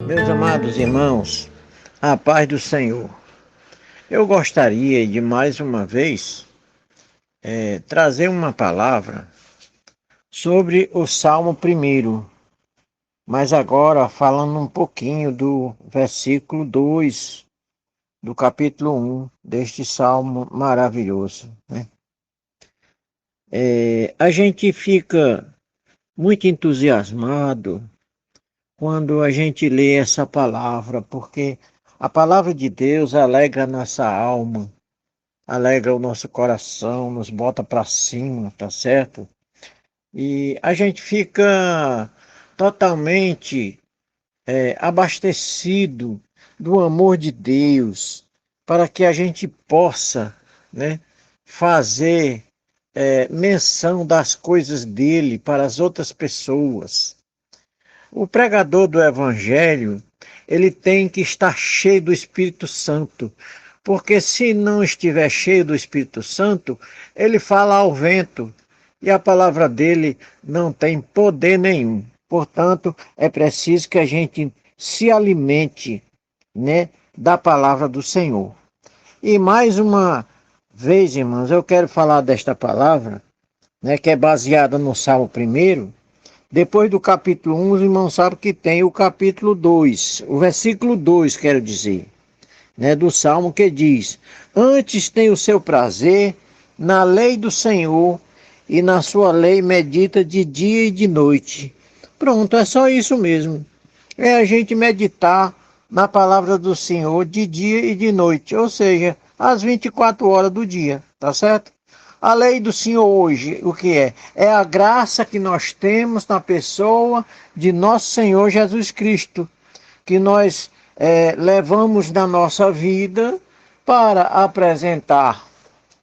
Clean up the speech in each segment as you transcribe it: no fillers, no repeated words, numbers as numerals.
Meus amados irmãos, a paz do Senhor. Eu gostaria de mais uma vez trazer uma palavra sobre o Salmo 1, mas agora falando um pouquinho do versículo 2 do capítulo 1 deste Salmo maravilhoso, né? A gente fica muito entusiasmado quando a gente lê essa palavra, porque a palavra de Deus alegra a nossa alma, alegra o nosso coração, nos bota para cima, tá certo? E a gente fica totalmente abastecido do amor de Deus, para que a gente possa, né, fazer menção das coisas dele para as outras pessoas. O pregador do Evangelho, ele tem que estar cheio do Espírito Santo, porque se não estiver cheio do Espírito Santo, ele fala ao vento e a palavra dele não tem poder nenhum. Portanto, é preciso que a gente se alimente, né, da palavra do Senhor. E mais uma vez, irmãos, eu quero falar desta palavra, né, que é baseada no Salmo 1. Depois do capítulo 1, os irmãos sabem que tem o capítulo 2, o versículo 2, quero dizer, né, do Salmo, que diz: Antes tem o seu prazer na lei do Senhor, e na sua lei medita de dia e de noite. Pronto, é só isso mesmo. É a gente meditar na palavra do Senhor de dia e de noite, ou seja, às 24 horas do dia, tá certo? A lei do Senhor hoje, o que é? É a graça que nós temos na pessoa de nosso Senhor Jesus Cristo, que nós levamos na nossa vida para apresentar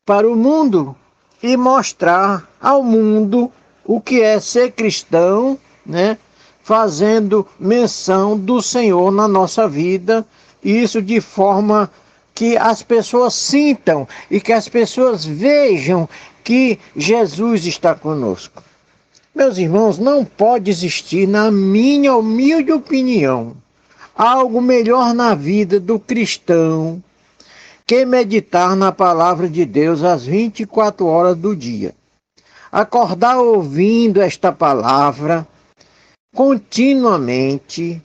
para o mundo e mostrar ao mundo o que é ser cristão, né? Fazendo menção do Senhor na nossa vida, isso de forma que as pessoas sintam e que as pessoas vejam que Jesus está conosco. Meus irmãos, não pode existir, na minha humilde opinião, algo melhor na vida do cristão que meditar na palavra de Deus às 24 horas do dia. Acordar ouvindo esta palavra continuamente,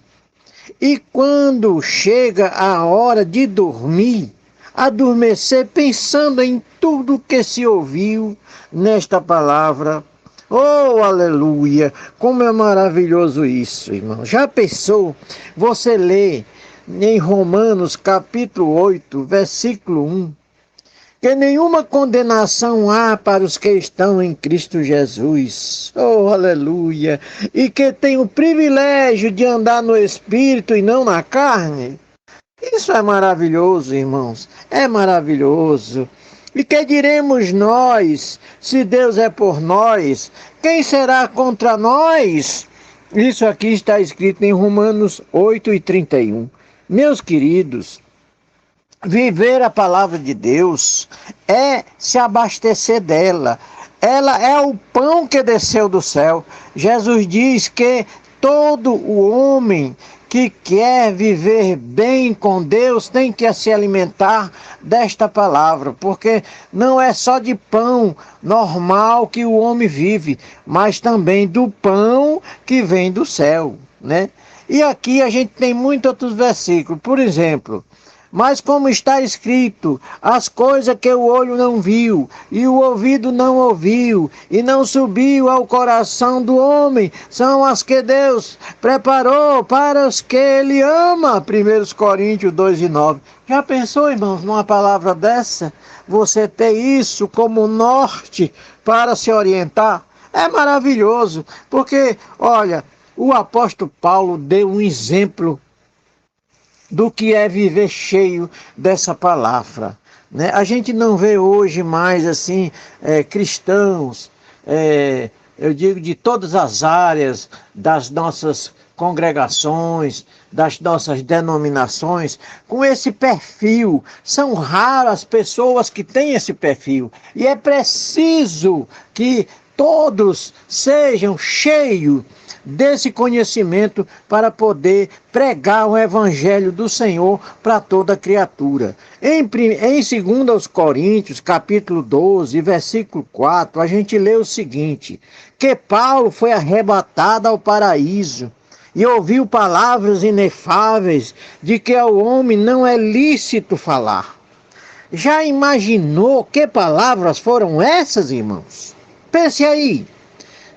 e quando chega a hora de dormir, adormecer pensando em tudo que se ouviu nesta palavra. Oh, aleluia! Como é maravilhoso isso, irmão. Já pensou? Você lê em Romanos capítulo 8, versículo 1, que nenhuma condenação há para os que estão em Cristo Jesus. Oh, aleluia! E que tem o privilégio de andar no Espírito e não na carne. Isso é maravilhoso, irmãos. É maravilhoso. E que diremos nós, se Deus é por nós? Quem será contra nós? Isso aqui está escrito em Romanos 8:31. Meus queridos, viver a palavra de Deus é se abastecer dela. Ela é o pão que desceu do céu. Jesus diz que todo o homem que quer viver bem com Deus tem que se alimentar desta palavra, porque não é só de pão normal que o homem vive, mas também do pão que vem do céu, né? E aqui a gente tem muitos outros versículos, por exemplo: mas como está escrito, as coisas que o olho não viu, e o ouvido não ouviu, e não subiu ao coração do homem, são as que Deus preparou para os que Ele ama. 1 Coríntios 2:9. Já pensou, irmãos, numa palavra dessa? Você ter isso como norte para se orientar? É maravilhoso, porque, olha, o apóstolo Paulo deu um exemplo do que é viver cheio dessa palavra, né? A gente não vê hoje mais assim cristãos, eu digo de todas as áreas das nossas congregações, das nossas denominações, com esse perfil. São raras as pessoas que têm esse perfil, e é preciso que todos sejam cheios desse conhecimento para poder pregar o evangelho do Senhor para toda criatura. Em 2 Coríntios, capítulo 12, versículo 4, a gente lê o seguinte: que Paulo foi arrebatado ao paraíso e ouviu palavras inefáveis de que ao homem não é lícito falar. Já imaginou que palavras foram essas, irmãos? Pense aí.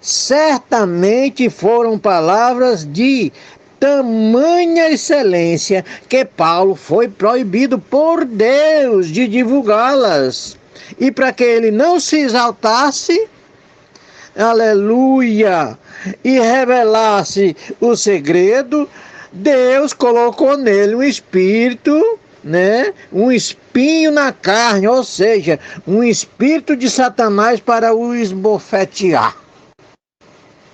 Certamente foram palavras de tamanha excelência que Paulo foi proibido por Deus de divulgá-las. E para que ele não se exaltasse, aleluia, e revelasse o segredo, Deus colocou nele um espírito, um espinho na carne, ou seja, um espírito de Satanás para o esbofetear.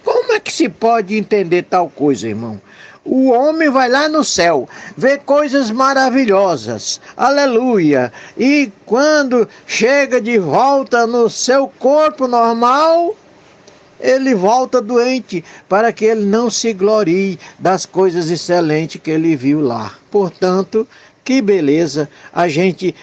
Como é que se pode entender tal coisa, irmão? O homem vai lá no céu, vê coisas maravilhosas, aleluia, e quando chega de volta no seu corpo normal, ele volta doente, para que ele não se glorie das coisas excelentes que ele viu lá. Portanto, que beleza a gente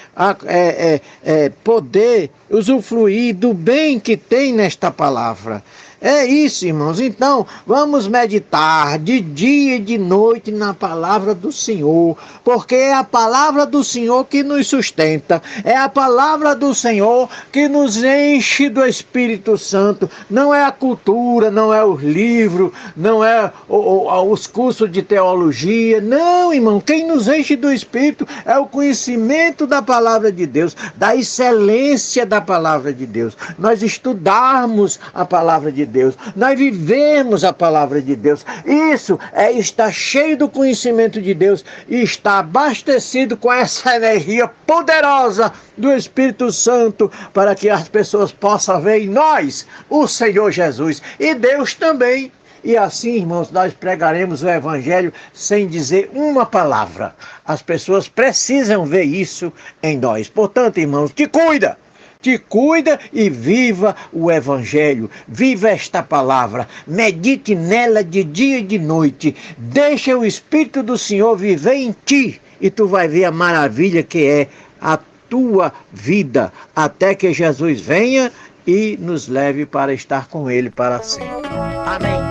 poder usufruir do bem que tem nesta palavra. É isso, irmãos. Então, vamos meditar de dia e de noite na palavra do Senhor, porque é a palavra do Senhor que nos sustenta, é a palavra do Senhor que nos enche do Espírito Santo. Não é a cultura, não é os livros, não é os cursos de teologia. Não, irmão, quem nos enche do Espírito é o conhecimento da palavra de Deus, da excelência da palavra de Deus. Nós estudarmos a palavra de Deus, nós vivemos a palavra de Deus. Isso é estar cheio do conhecimento de Deus e estar abastecido com essa energia poderosa do Espírito Santo, para que as pessoas possam ver em nós o Senhor Jesus e Deus também. E assim, irmãos, nós pregaremos o Evangelho sem dizer uma palavra. As pessoas precisam ver isso em nós. Portanto, irmãos, te cuida e viva o Evangelho, viva esta palavra, medite nela de dia e de noite, deixa o Espírito do Senhor viver em ti e tu vai ver a maravilha que é a tua vida, até que Jesus venha e nos leve para estar com Ele para sempre. Amém.